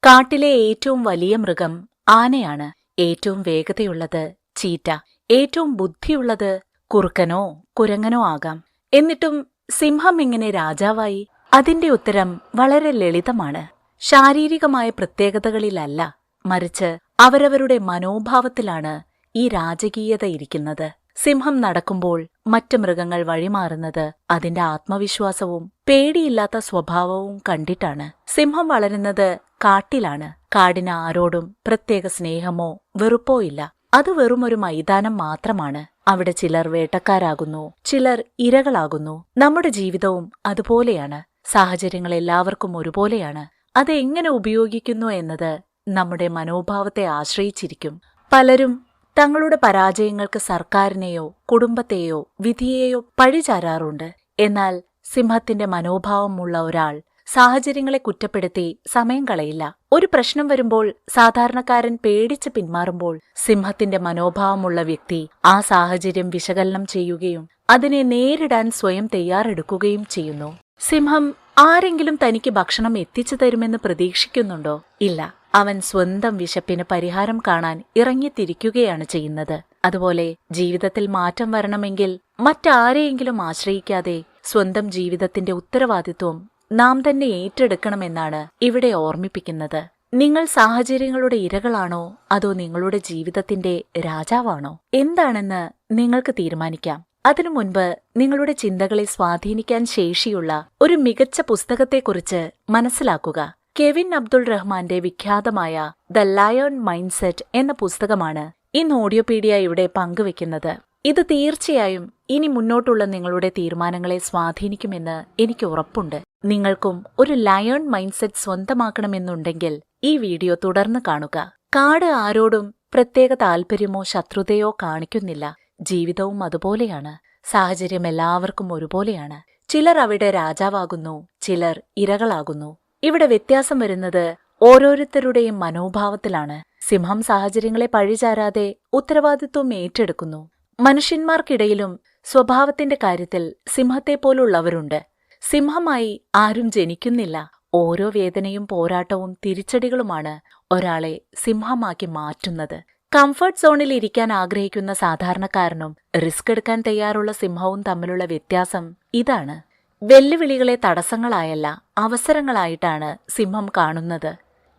കാട്ടിലെ ഏറ്റവും വലിയ മൃഗം ആനയാണ്. ഏറ്റവും വേഗതയുള്ളത് ചീറ്റ. ഏറ്റവും ബുദ്ധിയുള്ളത് കുറുക്കനോ കുരങ്ങനോ ആകാം. എന്നിട്ടും സിംഹം എങ്ങനെ രാജാവായി? അതിന്റെ ഉത്തരം വളരെ ലളിതമാണ്. ശാരീരികമായ പ്രത്യേകതകളിലല്ല, മറിച്ച് അവരവരുടെ മനോഭാവത്തിലാണ് ഈ രാജകീയത ഇരിക്കുന്നത്. സിംഹം നടക്കുമ്പോൾ മറ്റ് മൃഗങ്ങൾ വഴിമാറുന്നത് അതിന്റെ ആത്മവിശ്വാസവും പേടിയില്ലാത്ത സ്വഭാവവും കണ്ടിട്ടാണ്. സിംഹം വളരുന്നത് കാട്ടിലാണ്. കാടിന് ആരോടും പ്രത്യേക സ്നേഹമോ വെറുപ്പോ ഇല്ല. അത് വെറുമൊരു മൈതാനം മാത്രമാണ്. അവിടെ ചിലർ വേട്ടക്കാരാകുന്നു, ചിലർ ഇരകളാകുന്നു. നമ്മുടെ ജീവിതവും അതുപോലെയാണ്. സാഹചര്യങ്ങൾ എല്ലാവർക്കും ഒരുപോലെയാണ്. അത് എങ്ങനെ ഉപയോഗിക്കുന്നു എന്നത് നമ്മുടെ മനോഭാവത്തെ ആശ്രയിച്ചിരിക്കും. പലരും തങ്ങളുടെ പരാജയങ്ങൾക്ക് സർക്കാരിനെയോ കുടുംബത്തെയോ വിധിയെയോ പഴിചാരാറുണ്ട്. എന്നാൽ സിംഹത്തിന്റെ മനോഭാവമുള്ള ഒരാൾ സാഹചര്യങ്ങളെ കുറ്റപ്പെടുത്തി സമയം കളയില്ല. ഒരു പ്രശ്നം വരുമ്പോൾ സാധാരണക്കാരൻ പേടിച്ച് പിന്മാറുമ്പോൾ സിംഹത്തിന്റെ മനോഭാവമുള്ള വ്യക്തി ആ സാഹചര്യം വിശകലനം ചെയ്യുകയും അതിനെ നേരിടാൻ സ്വയം തയ്യാറെടുക്കുകയും ചെയ്യുന്നു. സിംഹം ആരെങ്കിലും തനിക്ക് ഭക്ഷണം എത്തിച്ചു തരുമെന്ന് പ്രതീക്ഷിക്കുന്നുണ്ടോ? ഇല്ല. അവൻ സ്വന്തം വിശപ്പിന് പരിഹാരം കാണാൻ ഇറങ്ങിത്തിരിക്കുകയാണ് ചെയ്യുന്നത്. അതുപോലെ ജീവിതത്തിൽ മാറ്റം വരണമെങ്കിൽ മറ്റാരെയെങ്കിലും ആശ്രയിക്കാതെ സ്വന്തം ജീവിതത്തിന്റെ ഉത്തരവാദിത്വം നാം തന്നെ ഏറ്റെടുക്കണമെന്നാണ് ഇവിടെ ഓർമ്മിപ്പിക്കുന്നത്. നിങ്ങൾ സാഹചര്യങ്ങളുടെ ഇരകളാണോ അതോ നിങ്ങളുടെ ജീവിതത്തിന്റെ രാജാവാണോ? എന്താണെന്ന് നിങ്ങൾക്ക് തീരുമാനിക്കാം. അതിനു മുൻപ് നിങ്ങളുടെ ചിന്തകളെ സ്വാധീനിക്കാൻ ശേഷിയുള്ള ഒരു മികച്ച പുസ്തകത്തെക്കുറിച്ച് മനസ്സിലാക്കുക. കെവിൻ അബ്ദുൾ റഹ്മാന്റെ വിഖ്യാതമായ ദ ലയൺ മൈൻഡ് സെറ്റ് എന്ന പുസ്തകമാണ് ഇന്ന് ഓഡിയോപീഡിയ ഇവിടെ പങ്കുവെക്കുന്നത്. ഇത് തീർച്ചയായും ഇനി മുന്നോട്ടുള്ള നിങ്ങളുടെ തീരുമാനങ്ങളെ സ്വാധീനിക്കുമെന്ന് എനിക്ക് ഉറപ്പുണ്ട്. നിങ്ങൾക്കും ഒരു ലയൺ മൈൻഡ് സെറ്റ് സ്വന്തമാക്കണമെന്നുണ്ടെങ്കിൽ ഈ വീഡിയോ തുടർന്ന് കാണുക. കാട് ആരോടും പ്രത്യേക താൽപര്യമോ ശത്രുതയോ കാണിക്കുന്നില്ല. ജീവിതവും അതുപോലെയാണ്. സാഹചര്യം എല്ലാവർക്കും ഒരുപോലെയാണ്. ചിലർ അവിടെ രാജാവാകുന്നു, ചിലർ ഇരകളാകുന്നു. ഇവിടെ വ്യത്യാസം വരുന്നത് ഓരോരുത്തരുടെയും മനോഭാവത്തിലാണ്. സിംഹം സാഹചര്യങ്ങളെ പഴിചാരാതെ ഉത്തരവാദിത്വം ഏറ്റെടുക്കുന്നു. മനുഷ്യന്മാർക്കിടയിലും സ്വഭാവത്തിന്റെ കാര്യത്തിൽ സിംഹത്തെപ്പോലുള്ളവരുണ്ട്. സിംഹമായി ആരും ജനിക്കുന്നില്ല. ഓരോ വേദനയും പോരാട്ടവും തിരിച്ചടികളുമാണ് ഒരാളെ സിംഹമാക്കി മാറ്റുന്നത്. കംഫർട്ട് സോണിൽ ഇരിക്കാൻ ആഗ്രഹിക്കുന്ന സാധാരണക്കാരനും റിസ്ക് എടുക്കാൻ തയ്യാറുള്ള സിംഹവും തമ്മിലുള്ള വ്യത്യാസം ഇതാണ്. വെല്ലുവിളികളെ തടസ്സങ്ങളായല്ല, അവസരങ്ങളായിട്ടാണ് സിംഹം കാണുന്നത്.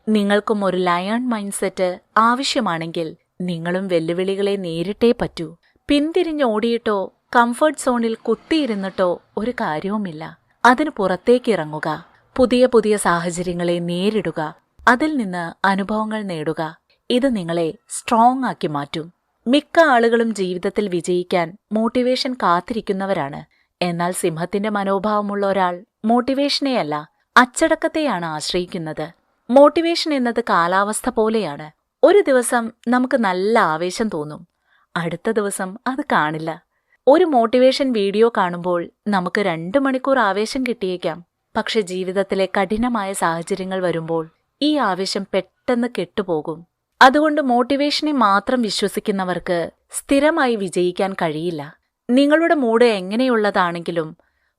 നിങ്ങൾക്കും ഒരു ലയൺ മൈൻഡ് സെറ്റ് ആവശ്യമാണെങ്കിൽ നിങ്ങളും വെല്ലുവിളികളെ നേരിട്ടേ പറ്റൂ. പിന്തിരിഞ്ഞോടിയിട്ടോ കംഫർട്ട് സോണിൽ കുത്തിയിരുന്നിട്ടോ ഒരു കാര്യവുമില്ല. അതിനു പുറത്തേക്കിറങ്ങുക. പുതിയ പുതിയ സാഹചര്യങ്ങളെ നേരിടുക. അതിൽ നിന്ന് അനുഭവങ്ങൾ നേടുക. ഇത് നിങ്ങളെ സ്ട്രോങ് ആക്കി മാറ്റും. മിക്ക ആളുകളും ജീവിതത്തിൽ വിജയിക്കാൻ മോട്ടിവേഷൻ കാത്തിരിക്കുന്നവരാണ്. എന്നാൽ സിംഹത്തിന്റെ മനോഭാവമുള്ള ഒരാൾ മോട്ടിവേഷനെയല്ല, അച്ചടക്കത്തെയാണ് ആശ്രയിക്കുന്നത്. മോട്ടിവേഷൻ എന്നത് കാലാവസ്ഥ പോലെയാണ്. ഒരു ദിവസം നമുക്ക് നല്ല ആവേശം തോന്നും, അടുത്ത ദിവസം അത് കാണില്ല. ഒരു മോട്ടിവേഷൻ വീഡിയോ കാണുമ്പോൾ നമുക്ക് 2 മണിക്കൂർ ആവേശം കിട്ടിയേക്കാം. പക്ഷെ ജീവിതത്തിലെ കഠിനമായ സാഹചര്യങ്ങൾ വരുമ്പോൾ ഈ ആവേശം പെട്ടെന്ന് കെട്ടുപോകും. അതുകൊണ്ട് മോട്ടിവേഷനെ മാത്രം വിശ്വസിക്കുന്നവർക്ക് സ്ഥിരമായി വിജയിക്കാൻ കഴിയില്ല. നിങ്ങളുടെ മൂഡ് എങ്ങനെയുള്ളതാണെങ്കിലും,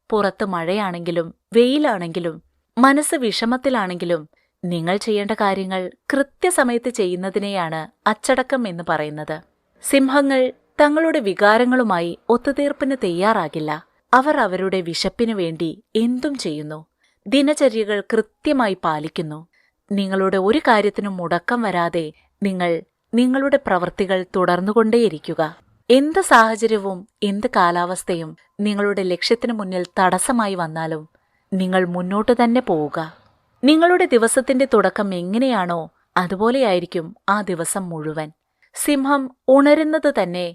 പുറത്ത് മഴയാണെങ്കിലും വെയിലാണെങ്കിലും മനസ്സ് വിഷമത്തിലാണെങ്കിലും നിങ്ങൾ ചെയ്യേണ്ട കാര്യങ്ങൾ കൃത്യസമയത്ത് ചെയ്യുന്നതിനെയാണ് അച്ചടക്കം എന്ന് പറയുന്നത്. സിംഹങ്ങൾ തങ്ങളുടെ വികാരങ്ങളുമായി ഒത്തുതീർപ്പിന് തയ്യാറാകില്ല. അവർ അവരുടെ വിശപ്പിനു വേണ്ടി എന്തും ചെയ്യുന്നു. ദിനചര്യകൾ കൃത്യമായി പാലിക്കുന്നു. നിങ്ങളുടെ ഒരു കാര്യത്തിനും മുടക്കം വരാതെ നിങ്ങൾ നിങ്ങളുടെ പ്രവൃത്തികൾ തുടർന്നുകൊണ്ടേയിരിക്കുക. എന്ത് സാഹചര്യവും എന്ത് കാലാവസ്ഥയും നിങ്ങളുടെ ലക്ഷ്യത്തിനു മുന്നിൽ തടസ്സമായി വന്നാലും നിങ്ങൾ മുന്നോട്ട് തന്നെ പോവുക. നിങ്ങളുടെ ദിവസത്തിന്റെ തുടക്കം എങ്ങനെയാണോ അതുപോലെയായിരിക്കും ആ ദിവസം മുഴുവൻ. സിംഹം ഉണരുന്നത് തന്നെ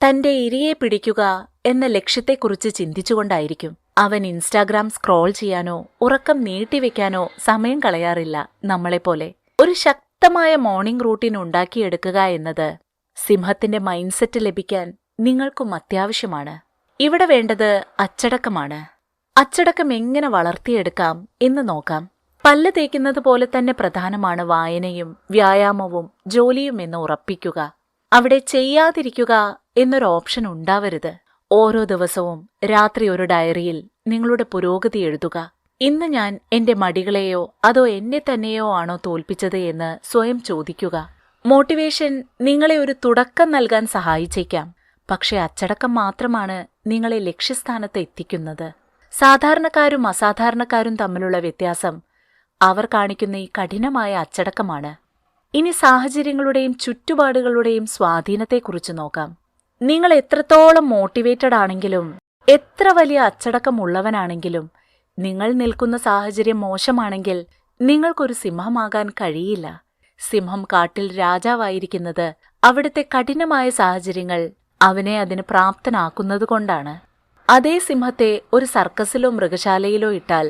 തന്റെ ഇരയെ പിടിക്കുക എന്ന ലക്ഷ്യത്തെക്കുറിച്ച് ചിന്തിച്ചുകൊണ്ടായിരിക്കും. അവൻ ഇൻസ്റ്റാഗ്രാം സ്ക്രോൾ ചെയ്യാനോ ഉറക്കം നീട്ടിവെക്കാനോ സമയം കളയാറില്ല. നമ്മളെപ്പോലെ ഒരു ശക്തമായ മോർണിംഗ് റൂട്ടീൻ ഉണ്ടാക്കിയെടുക്കുക എന്നത് സിംഹത്തിന്റെ മൈൻഡ് സെറ്റ് ലഭിക്കാൻ നിങ്ങൾക്കും അത്യാവശ്യമാണ്. ഇവിടെ വേണ്ടത് അച്ചടക്കമാണ്. അച്ചടക്കം എങ്ങനെ വളർത്തിയെടുക്കാം എന്ന് നോക്കാം. പല്ല് തേക്കുന്നത് പോലെ തന്നെ പ്രധാനമാണ് വായനയും വ്യായാമവും ജോലിയും എന്ന് ഉറപ്പിക്കുക. അവിടെ ചെയ്യാതിരിക്കുക എന്നൊരു ഓപ്ഷൻ ഉണ്ടാവരുത്. ഓരോ ദിവസവും രാത്രി ഒരു ഡയറിയിൽ നിങ്ങളുടെ പുരോഗതി എഴുതുക. ഇന്ന് ഞാൻ എന്റെ മടികളെയോ അതോ എന്നെ തന്നെയോ ആണോ തോൽപ്പിച്ചത് എന്ന് സ്വയം ചോദിക്കുക. മോട്ടിവേഷൻ നിങ്ങളെ ഒരു തുടക്കം നൽകാൻ സഹായിച്ചേക്കാം, പക്ഷെ അച്ചടക്കം മാത്രമാണ് നിങ്ങളെ ലക്ഷ്യസ്ഥാനത്ത് എത്തിക്കുന്നത്. സാധാരണക്കാരും അസാധാരണക്കാരും തമ്മിലുള്ള വ്യത്യാസം അവർ കാണിക്കുന്ന ഈ കഠിനമായ അച്ചടക്കമാണ്. ഇനി സാഹചര്യങ്ങളുടെയും ചുറ്റുപാടുകളുടെയും സ്വാധീനത്തെക്കുറിച്ച് നോക്കാം. നിങ്ങൾ എത്രത്തോളം മോട്ടിവേറ്റഡ് ആണെങ്കിലും എത്ര വലിയ അച്ചടക്കമുള്ളവനാണെങ്കിലും നിങ്ങൾ നിൽക്കുന്ന സാഹചര്യം മോശമാണെങ്കിൽ നിങ്ങൾക്കൊരു സിംഹമാകാൻ കഴിയില്ല. സിംഹം കാട്ടിൽ രാജാവായിരിക്കുന്നത് അവിടുത്തെ കഠിനമായ സാഹചര്യങ്ങൾ അവനെ അതിന് പ്രാപ്തനാക്കുന്നതുകൊണ്ടാണ്. അതേ സിംഹത്തെ ഒരു സർക്കസിലോ മൃഗശാലയിലോ ഇട്ടാൽ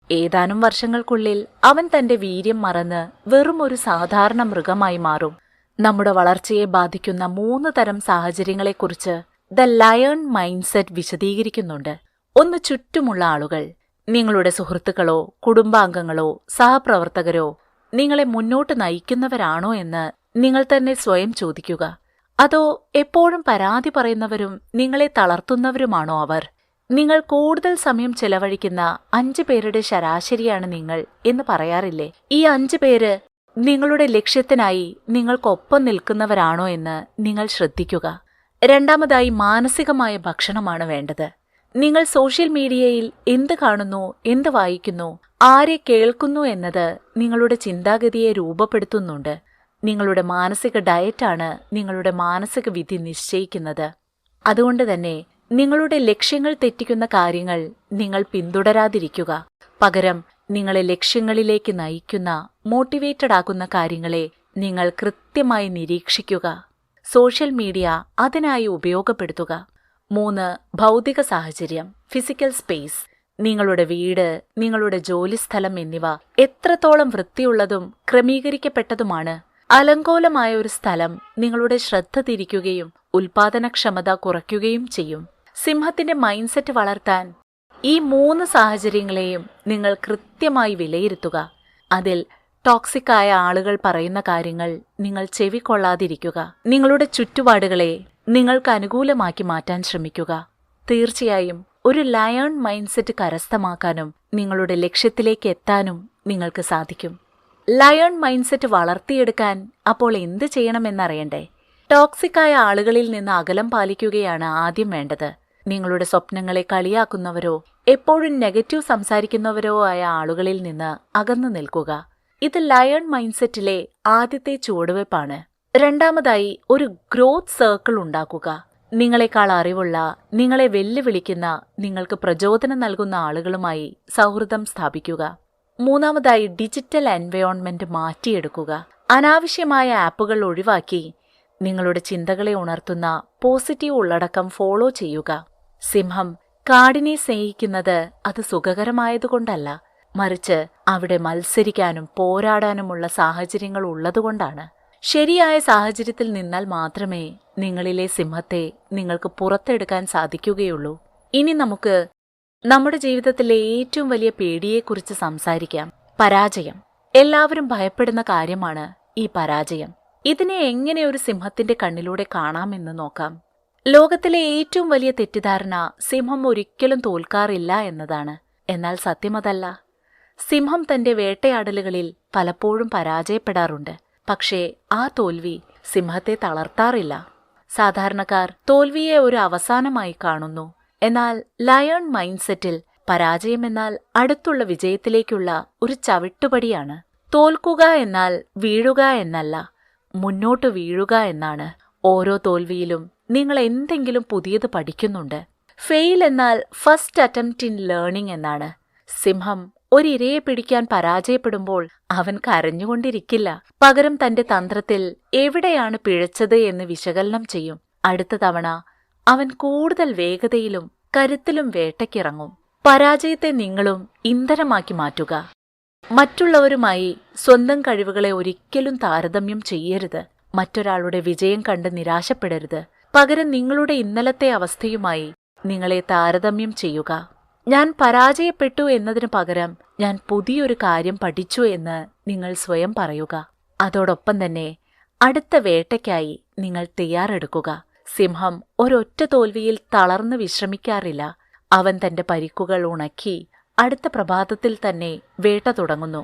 ഏതാനും വർഷങ്ങൾക്കുള്ളിൽ അവൻ തന്റെ വീര്യം മറന്ന് വെറും ഒരു സാധാരണ മൃഗമായി മാറും. നമ്മുടെ വളർച്ചയെ ബാധിക്കുന്ന 3 തരം സാഹചര്യങ്ങളെക്കുറിച്ച് ദ ലയൺ മൈൻഡ് സെറ്റ് വിശദീകരിക്കുന്നുണ്ട്. ഒന്ന്, ചുറ്റുമുള്ള ആളുകൾ. നിങ്ങളുടെ സുഹൃത്തുക്കളോ കുടുംബാംഗങ്ങളോ സഹപ്രവർത്തകരോ നിങ്ങളെ മുന്നോട്ട് നയിക്കുന്നവരാണോ എന്ന് നിങ്ങൾ തന്നെ സ്വയം ചോദിക്കുക. അതോ എപ്പോഴും പരാതി പറയുന്നവരും നിങ്ങളെ തളർത്തുന്നവരുമാണോ അവർ? നിങ്ങൾ കൂടുതൽ സമയം ചെലവഴിക്കുന്ന 5 പേരുടെ ശരാശരിയാണ് നിങ്ങൾ എന്ന് പറയാറില്ലേ? ഈ 5 പേര് നിങ്ങളുടെ ലക്ഷ്യത്തിനായി നിങ്ങൾക്കൊപ്പം നിൽക്കുന്നവരാണോ എന്ന് നിങ്ങൾ ശ്രദ്ധിക്കുക. രണ്ടാമതായി, മാനസികമായ ഭക്ഷണമാണ് വേണ്ടത്. നിങ്ങൾ സോഷ്യൽ മീഡിയയിൽ എന്ത് കാണുന്നു, എന്ത് വായിക്കുന്നു, ആരെ കേൾക്കുന്നു എന്നത് നിങ്ങളുടെ ചിന്താഗതിയെ രൂപപ്പെടുത്തുന്നുണ്ട്. നിങ്ങളുടെ മാനസിക ഡയറ്റാണ് നിങ്ങളുടെ മാനസിക വിധി നിശ്ചയിക്കുന്നത്. അതുകൊണ്ട് തന്നെ നിങ്ങളുടെ ലക്ഷ്യങ്ങൾ തെറ്റിക്കുന്ന കാര്യങ്ങൾ നിങ്ങൾ പിന്തുടരാതിരിക്കുക. പകരം നിങ്ങളെ ലക്ഷ്യങ്ങളിലേക്ക് നയിക്കുന്ന, മോട്ടിവേറ്റഡ് ആകുന്ന കാര്യങ്ങളെ നിങ്ങൾ കൃത്യമായി നിരീക്ഷിക്കുക. സോഷ്യൽ മീഡിയ അതിനായി ഉപയോഗപ്പെടുത്തുക. 3, ഭൗതിക സാഹചര്യം, ഫിസിക്കൽ സ്പേസ്. നിങ്ങളുടെ വീട്, നിങ്ങളുടെ ജോലിസ്ഥലം എന്നിവ എത്രത്തോളം വൃത്തിയുള്ളതും ക്രമീകരിക്കപ്പെട്ടതുമാണ്? അലങ്കോലമായ ഒരു സ്ഥലം നിങ്ങളുടെ ശ്രദ്ധ തിരിക്കുകയും ഉൽപാദനക്ഷമത കുറയ്ക്കുകയും ചെയ്യും. സിംഹത്തിന്റെ മൈൻഡ് സെറ്റ് വളർത്താൻ ഈ 3 സാഹചര്യങ്ങളെയും നിങ്ങൾ കൃത്യമായി വിലയിരുത്തുക. അതിൽ ടോക്സിക്കായ ആളുകൾ പറയുന്ന കാര്യങ്ങൾ നിങ്ങൾ ചെവിക്കൊള്ളാതിരിക്കുക. നിങ്ങളുടെ ചുറ്റുപാടുകളെ നിങ്ങൾക്ക് അനുകൂലമാക്കി മാറ്റാൻ ശ്രമിക്കുക. തീർച്ചയായും ഒരു ലയൺ മൈൻഡ് സെറ്റ് കരസ്ഥമാക്കാനും നിങ്ങളുടെ ലക്ഷ്യത്തിലേക്ക് എത്താനും നിങ്ങൾക്ക് സാധിക്കും. ലയൺ മൈൻഡ് സെറ്റ് വളർത്തിയെടുക്കാൻ അപ്പോൾ എന്ത് ചെയ്യണമെന്നറിയണ്ടേ? ടോക്സിക്കായ ആളുകളിൽ നിന്ന് അകലം പാലിക്കുകയാണ് ആദ്യം വേണ്ടത്. നിങ്ങളുടെ സ്വപ്നങ്ങളെ കളിയാക്കുന്നവരോ എപ്പോഴും നെഗറ്റീവ് സംസാരിക്കുന്നവരോ ആയ ആളുകളിൽ നിന്ന് അകന്നു നിൽക്കുക. ഇത് ലയൺ മൈൻഡ് സെറ്റിലെ ആദ്യത്തെ ചുവടുവയ്പ്പാണ്. രണ്ടാമതായി, ഒരു ഗ്രോത്ത് സർക്കിൾ ഉണ്ടാക്കുക. നിങ്ങളെക്കാൾ അറിവുള്ള, നിങ്ങളെ വെല്ലുവിളിക്കുന്ന, നിങ്ങൾക്ക് പ്രചോദനം നൽകുന്ന ആളുകളുമായി സൗഹൃദം സ്ഥാപിക്കുക. മൂന്നാമതായി, ഡിജിറ്റൽ എൻവയോൺമെന്റ് മാറ്റിയെടുക്കുക. അനാവശ്യമായ ആപ്പുകൾ ഒഴിവാക്കി നിങ്ങളുടെ ചിന്തകളെ ഉണർത്തുന്ന പോസിറ്റീവ് ഉള്ളടക്കം ഫോളോ ചെയ്യുക. സിംഹം കാടിനെ സ്നേഹിക്കുന്നത് അത് സുഖകരമായതുകൊണ്ടല്ല, മറിച്ച് അവിടെ മത്സരിക്കാനും പോരാടാനുമുള്ള സാഹചര്യങ്ങൾ ഉള്ളതുകൊണ്ടാണ്. ശരിയായ സാഹചര്യത്തിൽ നിന്നാൽ മാത്രമേ നിങ്ങളിലെ സിംഹത്തെ നിങ്ങൾക്ക് പുറത്തെടുക്കാൻ സാധിക്കുകയുള്ളൂ. ഇനി നമുക്ക് നമ്മുടെ ജീവിതത്തിലെ ഏറ്റവും വലിയ പേടിയെക്കുറിച്ച് സംസാരിക്കാം. പരാജയം. എല്ലാവരും ഭയപ്പെടുന്ന കാര്യമാണ് ഈ പരാജയം. ഇതിനെ എങ്ങനെ ഒരു സിംഹത്തിന്റെ കണ്ണിലൂടെ കാണാമെന്ന് നോക്കാം. ലോകത്തിലെ ഏറ്റവും വലിയ തെറ്റിദ്ധാരണ സിംഹം ഒരിക്കലും തോൽക്കാറില്ല എന്നതാണ്. എന്നാൽ സത്യമതല്ല. സിംഹം തന്റെ വേട്ടയാടലുകളിൽ പലപ്പോഴും പരാജയപ്പെടാറുണ്ട്. പക്ഷേ ആ തോൽവി സിംഹത്തെ തളർത്താറില്ല. സാധാരണക്കാർ തോൽവിയെ ഒരു അവസാനമായി കാണുന്നു. എന്നാൽ ലയൺ മൈൻഡ് സെറ്റിൽ പരാജയമെന്നാൽ അടുത്തുള്ള വിജയത്തിലേക്കുള്ള ഒരു ചവിട്ടുപടിയാണ്. തോൽക്കുക എന്നാൽ വീഴുക എന്നല്ല, മുന്നോട്ട് വീഴുക എന്നാണ്. ഓരോ തോൽവിയിലും നിങ്ങൾ എന്തെങ്കിലും പുതിയത് പഠിക്കുന്നുണ്ട്. ഫെയിൽ എന്നാൽ ഫസ്റ്റ് അറ്റംപ്റ്റ് ഇൻ ലേണിംഗ് എന്നാണ്. സിംഹം ഒരിരയെ പിടിക്കാൻ പരാജയപ്പെടുമ്പോൾ അവൻ കരഞ്ഞുകൊണ്ടിരിക്കില്ല. പകരം തന്റെ തന്ത്രത്തിൽ എവിടെയാണ് പിഴച്ചത് എന്ന് വിശകലനം ചെയ്യും. അടുത്ത തവണ അവൻ കൂടുതൽ വേഗതയിലും കരുത്തിലും വേട്ടയ്ക്കിറങ്ങും. പരാജയത്തെ നിങ്ങളും ഇന്ധനമാക്കി മാറ്റുക. മറ്റുള്ളവരുമായി സ്വന്തം കഴിവുകളെ ഒരിക്കലും താരതമ്യം ചെയ്യരുത്. മറ്റൊരാളുടെ വിജയം കണ്ട് നിരാശപ്പെടരുത്. പകരം നിങ്ങളുടെ ഇന്നലത്തെ അവസ്ഥയുമായി നിങ്ങളെ താരതമ്യം ചെയ്യുക. ഞാൻ പരാജയപ്പെട്ടു എന്നതിനു പകരം ഞാൻ പുതിയൊരു കാര്യം പഠിച്ചു എന്ന് നിങ്ങൾ സ്വയം പറയുക. അതോടൊപ്പം തന്നെ അടുത്ത വേട്ടയ്ക്കായി നിങ്ങൾ തയ്യാറെടുക്കുക. സിംഹം ഒരൊറ്റ തോൽവിയിൽ തളർന്ന് വിശ്രമിക്കാറില്ല. അവൻ തന്റെ പരിക്കുകൾ ഉണക്കി അടുത്ത പ്രഭാതത്തിൽ തന്നെ വേട്ട തുടങ്ങുന്നു.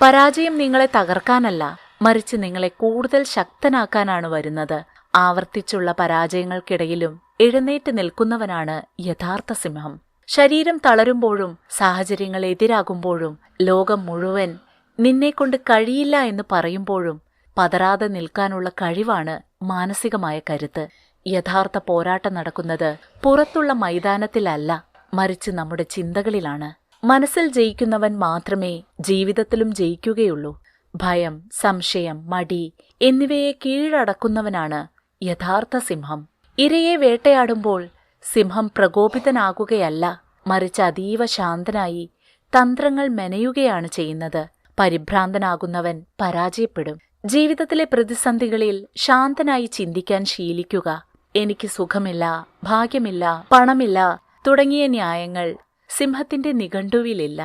പരാജയം നിങ്ങളെ തകർക്കാനല്ല, മറിച്ച് നിങ്ങളെ കൂടുതൽ ശക്തനാക്കാനാണ് വരുന്നത്. ആവർത്തിച്ചുള്ള പരാജയങ്ങൾക്കിടയിലും എഴുന്നേറ്റ് നിൽക്കുന്നവനാണ് യഥാർത്ഥ സിംഹം. ശരീരം തളരുമ്പോഴും സാഹചര്യങ്ങൾ എതിരാകുമ്പോഴും ലോകം മുഴുവൻ നിന്നെക്കൊണ്ട് കഴിയില്ല എന്ന് പറയുമ്പോഴും പതറാതെ നിൽക്കാനുള്ള കഴിവാണ് മാനസികമായ കരുത്ത്. യഥാർത്ഥ പോരാട്ടം നടക്കുന്നത് പുറത്തുള്ള മൈതാനത്തിലല്ല, മറിച്ച് നമ്മുടെ ചിന്തകളിലാണ്. മനസ്സിൽ ജയിക്കുന്നവൻ മാത്രമേ ജീവിതത്തിലും ജയിക്കുകയുള്ളൂ. ഭയം, സംശയം, മടി എന്നിവയെ കീഴടക്കുന്നവനാണ് യഥാർത്ഥ സിംഹം. ഇരയെ വേട്ടയാടുമ്പോൾ സിംഹം പ്രകോപിതനാകുകയല്ല, മറിച്ച് അതീവ ശാന്തനായി തന്ത്രങ്ങൾ മെനയുകയാണ് ചെയ്യുന്നത്. പരിഭ്രാന്തനാകുന്നവൻ പരാജയപ്പെടും. ജീവിതത്തിലെ പ്രതിസന്ധികളിൽ ശാന്തനായി ചിന്തിക്കാൻ ശീലിക്കുക. എനിക്ക് സുഖമില്ല, ഭാഗ്യമില്ല, പണമില്ല തുടങ്ങിയ ന്യായങ്ങൾ സിംഹത്തിന്റെ നിഘണ്ടുവിലില്ല.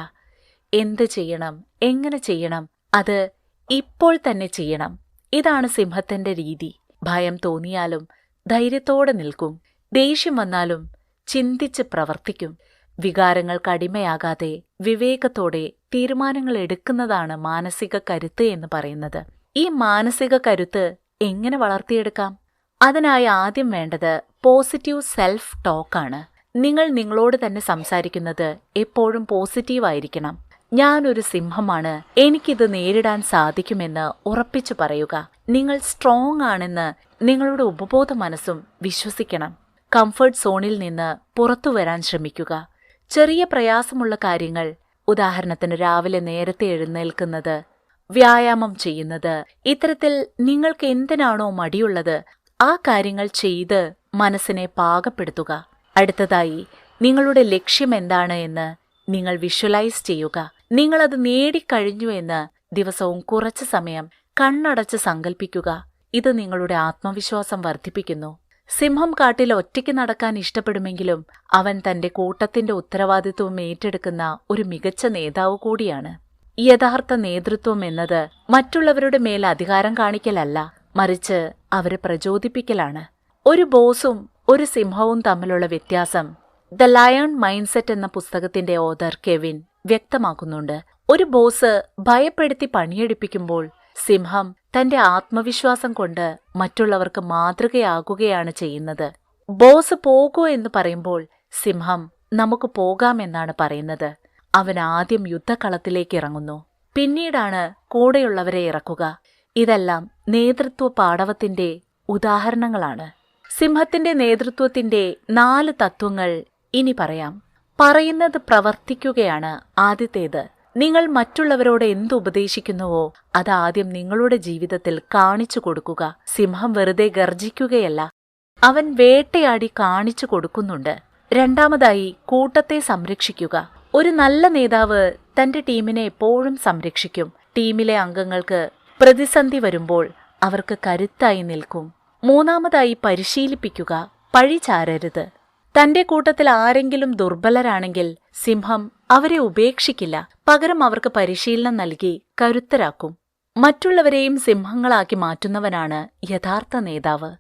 എന്ത് ചെയ്യണം, എങ്ങനെ ചെയ്യണം, അത് ഇപ്പോൾ തന്നെ ചെയ്യണം. ഇതാണ് സിംഹത്തിന്റെ രീതി. ഭയം തോന്നിയാലും ധൈര്യത്തോടെ നിൽക്കും. ദേഷ്യം വന്നാലും ചിന്തിച്ച് പ്രവർത്തിക്കും. വികാരങ്ങൾക്ക് അടിമയാകാതെ വിവേകത്തോടെ തീരുമാനങ്ങൾ എടുക്കുന്നതാണ് മാനസിക കരുത്ത് എന്ന് പറയുന്നത്. ഈ മാനസിക കരുത്ത് എങ്ങനെ വളർത്തിയെടുക്കാം? അതിനായി ആദ്യം വേണ്ടത് പോസിറ്റീവ് സെൽഫ് ടോക്കാണ്. നിങ്ങൾ നിങ്ങളോട് തന്നെ സംസാരിക്കുന്നത് എപ്പോഴും പോസിറ്റീവായിരിക്കണം. ഞാനൊരു സിംഹമാണ്, എനിക്കിത് നേരിടാൻ സാധിക്കുമെന്ന് ഉറപ്പിച്ചു പറയുക. നിങ്ങൾ സ്ട്രോങ് ആണെന്ന് നിങ്ങളുടെ ഉപബോധ മനസ്സും വിശ്വസിക്കണം. കംഫർട്ട് സോണിൽ നിന്ന് പുറത്തു വരാൻ ശ്രമിക്കുക. ചെറിയ പ്രയാസമുള്ള കാര്യങ്ങൾ, ഉദാഹരണത്തിന് രാവിലെ നേരത്തെ എഴുന്നേൽക്കുന്നത്, വ്യായാമം ചെയ്യുന്നത്, ഇത്തരത്തിൽ നിങ്ങൾക്ക് എന്തിനാണോ മടിയുള്ളത് ആ കാര്യങ്ങൾ ചെയ്ത് മനസ്സിനെ പാകപ്പെടുത്തുക. അടുത്തതായി നിങ്ങളുടെ ലക്ഷ്യം എന്താണ് എന്ന് നിങ്ങൾ വിഷ്വലൈസ് ചെയ്യുക. നിങ്ങളത് നേടിക്കഴിഞ്ഞു എന്ന് ദിവസവും കുറച്ചു സമയം കണ്ണടച്ച് സങ്കൽപ്പിക്കുക. ഇത് നിങ്ങളുടെ ആത്മവിശ്വാസം വർദ്ധിപ്പിക്കുന്നു. സിംഹം കാട്ടിൽ ഒറ്റയ്ക്ക് നടക്കാൻ ഇഷ്ടപ്പെടുമെങ്കിലും അവൻ തന്റെ കൂട്ടത്തിന്റെ ഉത്തരവാദിത്വം ഏറ്റെടുക്കുന്ന ഒരു മികച്ച നേതാവ് കൂടിയാണ്. യഥാർത്ഥ നേതൃത്വം എന്നത് മറ്റുള്ളവരുടെ മേൽ അധികാരം കാണിക്കലല്ല, മറിച്ച് അവരെ പ്രചോദിപ്പിക്കലാണ്. ഒരു ബോസും ഒരു സിംഹവും തമ്മിലുള്ള വ്യത്യാസം ദ ലയൺ മൈൻഡ്സെറ്റ് എന്ന പുസ്തകത്തിന്റെ ഓഥർ കെവിൻ വ്യക്തമാക്കുന്നുണ്ട്. ഒരു ബോസ് ഭയപ്പെടുത്തി പണിയെടുപ്പിക്കുമ്പോൾ സിംഹം തന്റെ ആത്മവിശ്വാസം കൊണ്ട് മറ്റുള്ളവർക്ക് മാതൃകയാകുകയാണ് ചെയ്യുന്നത്. ബോസ് പോകൂ എന്ന് പറയുമ്പോൾ സിംഹം നമുക്ക് പോകാമെന്നാണ് പറയുന്നത്. അവൻ ആദ്യം യുദ്ധക്കളത്തിലേക്ക് ഇറങ്ങുന്നു, പിന്നീടാണ് കൂടെയുള്ളവരെ ഇറക്കുക. ഇതെല്ലാം നേതൃത്വ പാടവത്തിന്റെ ഉദാഹരണങ്ങളാണ്. സിംഹത്തിന്റെ നേതൃത്വത്തിന്റെ 4 തത്വങ്ങൾ ഇനി പറയാം. പറയുന്നത് പ്രവർത്തിക്കുകയാണ് ആദ്യത്തേത്. നിങ്ങൾ മറ്റുള്ളവരോട് എന്തുപദേശിക്കുന്നുവോ അത് ആദ്യം നിങ്ങളുടെ ജീവിതത്തിൽ കാണിച്ചു കൊടുക്കുക. സിംഹം വെറുതെ ഗർജിക്കുകയല്ല, അവൻ വേട്ടയാടി കാണിച്ചു കൊടുക്കുന്നുണ്ട്. രണ്ടാമതായി കൂട്ടത്തെ സംരക്ഷിക്കുക. ഒരു നല്ല നേതാവ് തന്റെ ടീമിനെ എപ്പോഴും സംരക്ഷിക്കും. ടീമിലെ അംഗങ്ങൾക്ക് പ്രതിസന്ധി വരുമ്പോൾ അവർക്ക് കരുത്തായി നിൽക്കും. മൂന്നാമതായി പരിശീലിപ്പിക്കുക, പഴി ചാരരുത്. തന്റെ കൂട്ടത്തിൽ ആരെങ്കിലും ദുർബലരാണെങ്കിൽ സിംഹം അവരെ ഉപേക്ഷിക്കില്ല, പകരം അവർക്ക് പരിശീലനം നൽകി കരുത്തരാക്കും. മറ്റുള്ളവരെയും സിംഹങ്ങളാക്കി മാറ്റുന്നവനാണ് യഥാർത്ഥ നേതാവ്.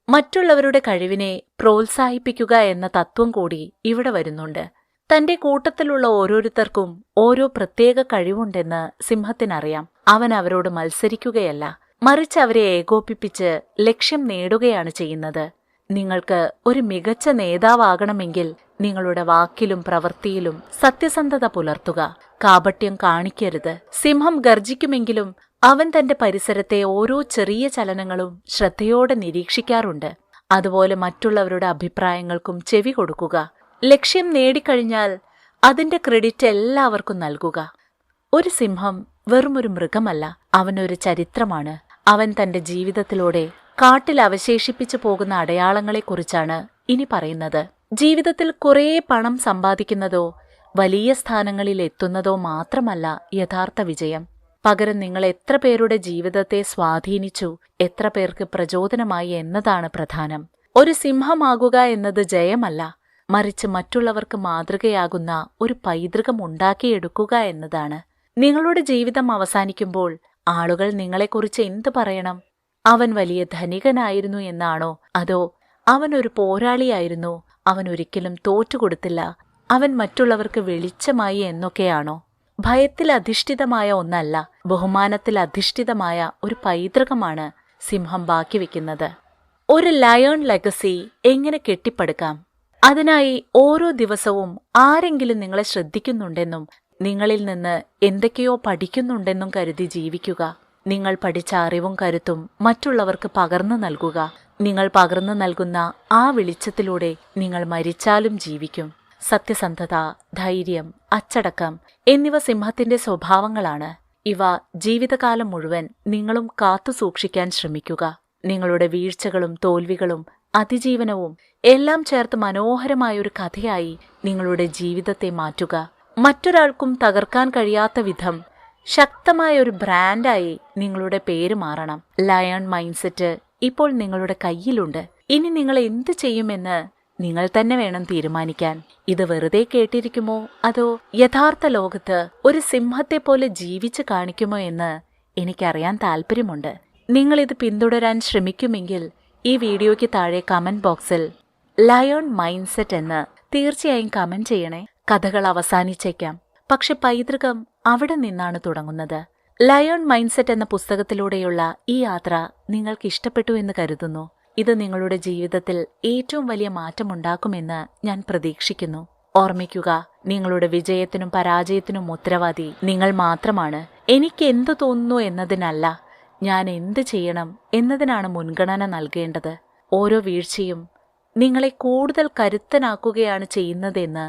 മറ്റുള്ളവരുടെ കഴിവിനെ പ്രോത്സാഹിപ്പിക്കുക എന്ന തത്വം കൂടി ഇവിടെ വരുന്നുണ്ട്. തന്റെ കൂട്ടത്തിലുള്ള ഓരോരുത്തർക്കും ഓരോ പ്രത്യേക കഴിവുണ്ടെന്ന് സിംഹത്തിനറിയാം. അവൻ അവരോട് മത്സരിക്കുകയല്ല, മറിച്ച് അവരെ ഏകോപിപ്പിച്ച് ലക്ഷ്യം നേടുകയാണ് ചെയ്യുന്നത്. നിങ്ങൾക്ക് ഒരു മികച്ച നേതാവാകണമെങ്കിൽ നിങ്ങളുടെ വാക്കിലും പ്രവൃത്തിയിലും സത്യസന്ധത പുലർത്തുക. കാപട്യം കാണിക്കരുത്. സിംഹം ഗർജിക്കുമെങ്കിലും അവൻ തന്റെ പരിസരത്തെ ഓരോ ചെറിയ ചലനങ്ങളും ശ്രദ്ധയോടെ നിരീക്ഷിക്കാറുണ്ട്. അതുപോലെ മറ്റുള്ളവരുടെ അഭിപ്രായങ്ങൾക്കും ചെവി കൊടുക്കുക. ലക്ഷ്യം നേടിക്കഴിഞ്ഞാൽ അതിന്റെ ക്രെഡിറ്റ് എല്ലാവർക്കും നൽകുക. ഒരു സിംഹം വെറുമൊരു മൃഗമല്ല, അവനൊരു ചരിത്രമാണ്. അവൻ തന്റെ ജീവിതത്തിലൂടെ കാട്ടിൽ അവശേഷിപ്പിച്ചു പോകുന്ന അടയാളങ്ങളെക്കുറിച്ചാണ് ഇനി പറയുന്നത്. ജീവിതത്തിൽ കുറേ പണം സമ്പാദിക്കുന്നതോ വലിയ സ്ഥാനങ്ങളിൽ എത്തുന്നതോ മാത്രമല്ല യഥാർത്ഥ വിജയം. പകരം നിങ്ങൾ എത്ര പേരുടെ ജീവിതത്തെ സ്വാധീനിച്ചു, എത്ര പേർക്ക് പ്രചോദനമായി എന്നതാണ് പ്രധാനം. ഒരു സിംഹമാകുക എന്നത് ജയമല്ല, മറിച്ച് മറ്റുള്ളവർക്ക് മാതൃകയാകുന്ന ഒരു പൈതൃകം ഉണ്ടാക്കിയെടുക്കുക എന്നതാണ്. നിങ്ങളുടെ ജീവിതം അവസാനിക്കുമ്പോൾ ആളുകൾ നിങ്ങളെക്കുറിച്ച് എന്തു പറയണം? അവൻ വലിയ ധനികനായിരുന്നു എന്നാണോ, അതോ അവനൊരു പോരാളിയായിരുന്നു, അവൻ ഒരിക്കലും തോറ്റുകൊടുത്തില്ല അവൻ മറ്റുള്ളവർക്ക് വെളിച്ചമായി എന്നൊക്കെയാണോ? ഭയത്തിൽ അധിഷ്ഠിതമായ ഒന്നല്ല, ബഹുമാനത്തിൽ അധിഷ്ഠിതമായ ഒരു പൈതൃകമാണ് സിംഹം ബാക്കി വെക്കുന്നത്. ഒരു ലയൺ ലെഗസി എങ്ങനെ കെട്ടിപ്പടുക്കാം? അതിനായി ഓരോ ദിവസവും ആരെങ്കിലും നിങ്ങളെ ശ്രദ്ധിക്കുന്നുണ്ടെന്നും നിങ്ങളിൽ നിന്ന് എന്തൊക്കെയോ പഠിക്കുന്നുണ്ടെന്നും കരുതി ജീവിക്കുക. നിങ്ങൾ പഠിച്ച അറിവും കരുത്തും മറ്റുള്ളവർക്ക് പകർന്നു നൽകുക. നിങ്ങൾ പകർന്നു നൽകുന്ന ആ വെളിച്ചത്തിലൂടെ നിങ്ങൾ മരിച്ചാലും ജീവിക്കും. സത്യസന്ധത, ധൈര്യം, അച്ചടക്കം എന്നിവ സിംഹത്തിന്റെ സ്വഭാവങ്ങളാണ്. ഇവ ജീവിതകാലം മുഴുവൻ നിങ്ങളും കാത്തു സൂക്ഷിക്കാൻ ശ്രമിക്കുക. നിങ്ങളുടെ വീഴ്ചകളും തോൽവികളും അതിജീവനവും എല്ലാം ചേർത്ത് മനോഹരമായൊരു കഥയായി നിങ്ങളുടെ ജീവിതത്തെ മാറ്റുക. മറ്റൊരാൾക്കും തകർക്കാൻ കഴിയാത്ത വിധം ശക്തമായ ഒരു ബ്രാൻഡായി നിങ്ങളുടെ പേര് മാറണം. ലയൺ മൈൻഡ്സെറ്റ് ഇപ്പോൾ നിങ്ങളുടെ കയ്യിലുണ്ട്. ഇനി നിങ്ങൾ എന്ത് ചെയ്യുമെന്ന് നിങ്ങൾ തന്നെ വേണം തീരുമാനിക്കാൻ. ഇത് വെറുതെ കേട്ടിരിക്കുമോ അതോ യഥാർത്ഥ ലോകത്ത് ഒരു സിംഹത്തെ പോലെ ജീവിച്ചു കാണിക്കുമോ എന്ന് എനിക്കറിയാൻ താല്പര്യമുണ്ട്. നിങ്ങളിത് പിന്തുടരാൻ ശ്രമിക്കുമെങ്കിൽ ഈ വീഡിയോയ്ക്ക് താഴെ കമന്റ് ബോക്സിൽ ലയൺ മൈൻഡ്സെറ്റ് എന്ന് തീർച്ചയായും കമന്റ് ചെയ്യണേ. കഥകൾ അവസാനിച്ചേക്കാം, പക്ഷെ പൈതൃകം അവിടെ നിന്നാണ് തുടങ്ങുന്നത്. ലയൺ മൈൻഡ്സെറ്റ് എന്ന പുസ്തകത്തിലൂടെയുള്ള ഈ യാത്ര നിങ്ങൾക്ക് ഇഷ്ടപ്പെട്ടു എന്ന് കരുതുന്നു. ഇത് നിങ്ങളുടെ ജീവിതത്തിൽ ഏറ്റവും വലിയ മാറ്റമുണ്ടാക്കുമെന്ന് ഞാൻ പ്രതീക്ഷിക്കുന്നു. ഓർമ്മിക്കുക, നിങ്ങളുടെ വിജയത്തിനും പരാജയത്തിനും ഉത്തരവാദി നിങ്ങൾ മാത്രമാണ്. എനിക്ക് എന്തു തോന്നുന്നു എന്നതിനല്ല, ഞാൻ എന്ത് ചെയ്യണം എന്നതിനാണ് മുൻഗണന നൽകേണ്ടത്. ഓരോ വീഴ്ചയും നിങ്ങളെ കൂടുതൽ കരുത്തനാക്കുകയാണ് ചെയ്യുന്നതെന്ന്